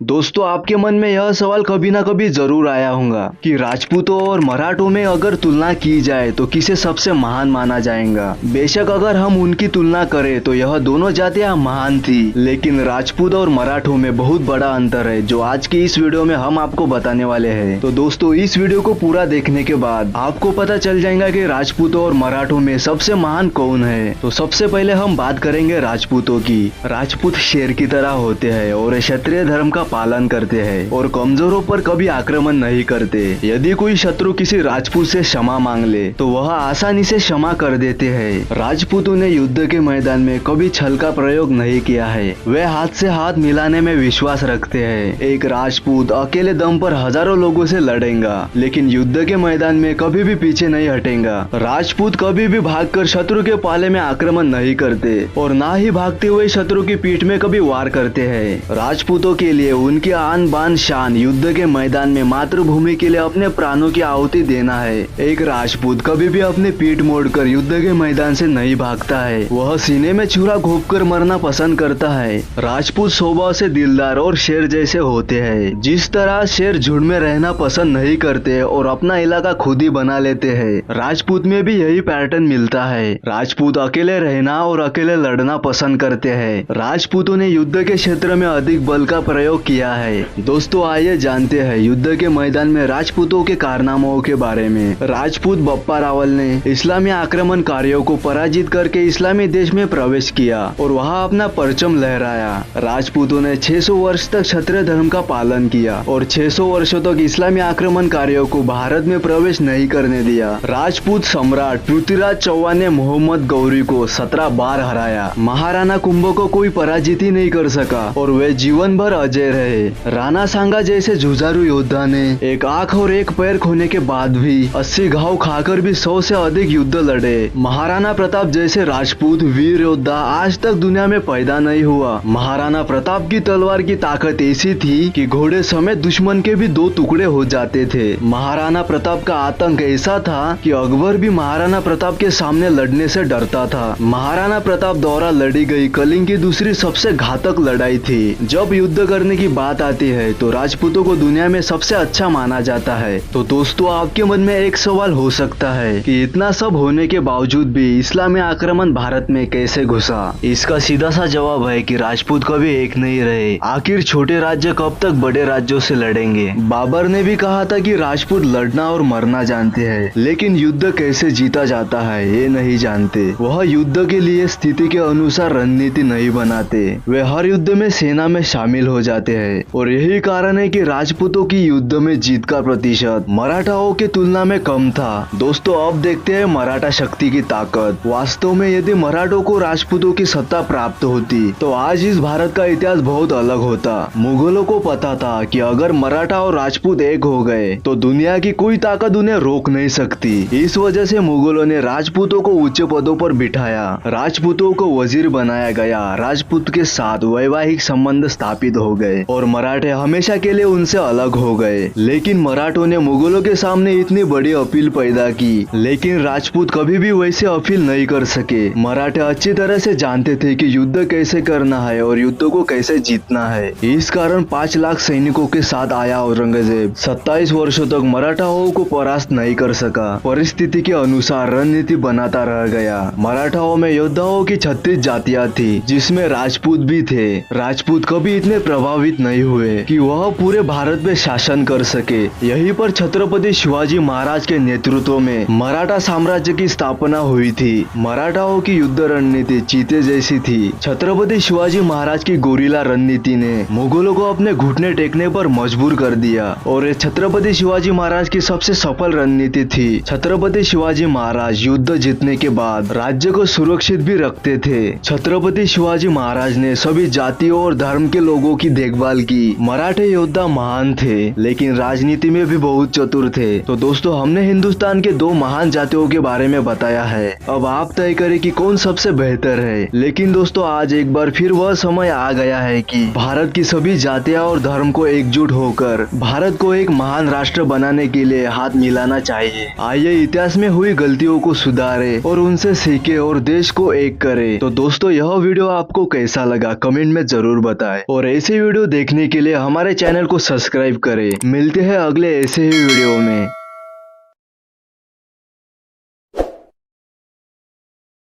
दोस्तों, आपके मन में यह सवाल कभी ना कभी जरूर आया होगा कि राजपूतों और मराठों में अगर तुलना की जाए तो किसे सबसे महान माना जाएगा। बेशक अगर हम उनकी तुलना करें तो यह दोनों जातियां महान थी, लेकिन राजपूत और मराठों में बहुत बड़ा अंतर है जो आज की इस वीडियो में हम आपको बताने वाले हैं। तो दोस्तों, इस वीडियो को पूरा देखने के बाद आपको पता चल जाएगा कि राजपूतों और मराठों में सबसे महान कौन है। तो सबसे पहले हम बात करेंगे राजपूतों की। राजपूत शेर की तरह होते हैं और क्षत्रिय धर्म का पालन करते हैं और कमजोरों पर कभी आक्रमण नहीं करते। यदि कोई शत्रु किसी राजपूत से क्षमा मांग ले तो वह आसानी से क्षमा कर देते हैं। राजपूतों ने युद्ध के मैदान में कभी छल का प्रयोग नहीं किया है। वे हाथ से हाथ मिलाने में विश्वास रखते हैं। एक राजपूत अकेले दम पर हजारों लोगों से लड़ेगा, लेकिन युद्ध के मैदान में कभी भी पीछे नहीं हटेगा। राजपूत कभी भी भागकर शत्रु के पाले में आक्रमण नहीं करते और ना ही भागते हुए शत्रु की पीठ में कभी वार करते हैं। राजपूतों के लिए उनकी आन बान शान युद्ध के मैदान में मातृभूमि के लिए अपने प्राणों की आहुति देना है। एक राजपूत कभी भी अपने पीठ मोड़कर युद्ध के मैदान से नहीं भागता है। वह सीने में छुरा घोंपकर मरना पसंद करता है। राजपूत स्वभाव से दिलदार और शेर जैसे होते हैं। जिस तरह शेर झुंड में रहना पसंद नहीं करते और अपना इलाका खुद ही बना लेते हैं, राजपूत में भी यही पैटर्न मिलता है। राजपूत अकेले रहना और अकेले लड़ना पसंद करते हैं। राजपूतों ने युद्ध के क्षेत्र में अधिक बल का प्रयोग किया है। दोस्तों, आइए जानते हैं युद्ध के मैदान में राजपूतों के कारनामों के बारे में। राजपूत बप्पा रावल ने इस्लामी आक्रमणकारियों को पराजित करके इस्लामी देश में प्रवेश किया और वहां अपना परचम लहराया। राजपूतों ने 600 वर्ष तक क्षत्रिय धर्म का पालन किया और 600 वर्षों तक इस्लामी आक्रमणकारियों को भारत में प्रवेश नहीं करने दिया। राजपूत सम्राट पृथ्वीराज चौहान ने मोहम्मद गौरी को 17 बार हराया। महाराणा कुंभ को कोई पराजित ही नहीं कर सका और वे जीवन भर अजय रहे। राणा सांगा जैसे जुझारू योद्धा ने एक आंख और एक पैर खोने के बाद भी 80 घाव खाकर भी 100 से अधिक युद्ध लड़े। महाराणा प्रताप जैसे राजपूत वीर योद्धा आज तक दुनिया में पैदा नहीं हुआ। महाराणा प्रताप की तलवार की ताकत ऐसी थी कि घोड़े समेत दुश्मन के भी 2 टुकड़े हो जाते थे। महाराणा प्रताप का आतंक ऐसा था कि अकबर भी महाराणा प्रताप के सामने लड़ने से डरता था। महाराणा प्रताप द्वारा लड़ी गई कलिंग की दूसरी सबसे घातक लड़ाई थी। जब युद्ध करने की बात आती है तो राजपूतों को दुनिया में सबसे अच्छा माना जाता है। तो दोस्तों, आपके मन में एक सवाल हो सकता है कि इतना सब होने के बावजूद भी इस्लामी आक्रमण भारत में कैसे घुसा। इसका सीधा सा जवाब है कि राजपूत कभी एक नहीं रहे। आखिर छोटे राज्य कब तक बड़े राज्यों से लड़ेंगे। बाबर ने भी कहा था कि राजपूत लड़ना और मरना जानते हैं, लेकिन युद्ध कैसे जीता जाता है ये नहीं जानते। वह युद्ध के लिए स्थिति के अनुसार रणनीति नहीं बनाते। वे हर युद्ध में सेना में शामिल हो जाते हैं और यही कारण है कि राजपूतों की युद्ध में जीत का प्रतिशत मराठाओं की तुलना में कम था। दोस्तों, अब देखते हैं मराठा शक्ति की ताकत। वास्तव में यदि मराठों को राजपूतों की सत्ता प्राप्त होती तो आज इस भारत का इतिहास बहुत अलग होता। मुगलों को पता था कि अगर मराठा और राजपूत एक हो गए तो दुनिया की कोई ताकत उन्हें रोक नहीं सकती। इस वजह से मुगलों ने राजपूतों को उच्च पदों पर बिठाया। राजपूतों को वजीर बनाया गया। राजपूत के साथ वैवाहिक संबंध स्थापित हो गए और मराठे हमेशा के लिए उनसे अलग हो गए। लेकिन मराठों ने मुगलों के सामने इतनी बड़ी अपील पैदा की, लेकिन राजपूत कभी भी वैसे अपील नहीं कर सके। मराठे अच्छी तरह से जानते थे कि युद्ध कैसे करना है और युद्ध को कैसे जीतना है। इस कारण 5 लाख सैनिकों के साथ आया औरंगजेब 27 वर्षों तक मराठाओं को परास्त नहीं कर सका। परिस्थिति के अनुसार रणनीति बनाता रह गया। मराठाओं में योद्धाओं की 36 जातियां थी, जिसमें राजपूत भी थे। राजपूत कभी इतने प्रभावित नहीं हुए कि वह पूरे भारत पे शासन कर सके। यहीं पर छत्रपति शिवाजी महाराज के नेतृत्व में मराठा साम्राज्य की स्थापना हुई थी। मराठाओं की युद्ध रणनीति चीते जैसी थी। छत्रपति शिवाजी महाराज की गोरिल्ला रणनीति ने मुगलों को अपने घुटने टेकने पर मजबूर कर दिया और ये छत्रपति शिवाजी महाराज की सबसे सफल रणनीति थी। छत्रपति शिवाजी महाराज युद्ध जीतने के बाद राज्य को सुरक्षित भी रखते थे। छत्रपति शिवाजी महाराज ने सभी जातियों और धर्म के लोगों की देखभाल की। मराठे योद्धा महान थे, लेकिन राजनीति में भी बहुत चतुर थे। तो दोस्तों, हमने हिंदुस्तान के 2 महान जातियों के बारे में बताया है। अब आप तय करें कि कौन सबसे बेहतर है। लेकिन दोस्तों, आज एक बार फिर वह समय आ गया है कि भारत की सभी जातियां और धर्म को एकजुट होकर भारत को एक महान राष्ट्र बनाने के लिए हाथ मिलाना चाहिए। आइए इतिहास में हुई गलतियों को सुधारे और उनसे सीखे और देश को एक करे। तो दोस्तों, यह वीडियो आपको कैसा लगा कमेंट में जरूर बताएं और ऐसे वीडियो देखने के लिए हमारे चैनल को सब्सक्राइब करें। मिलते हैं अगले ऐसे ही वीडियो में।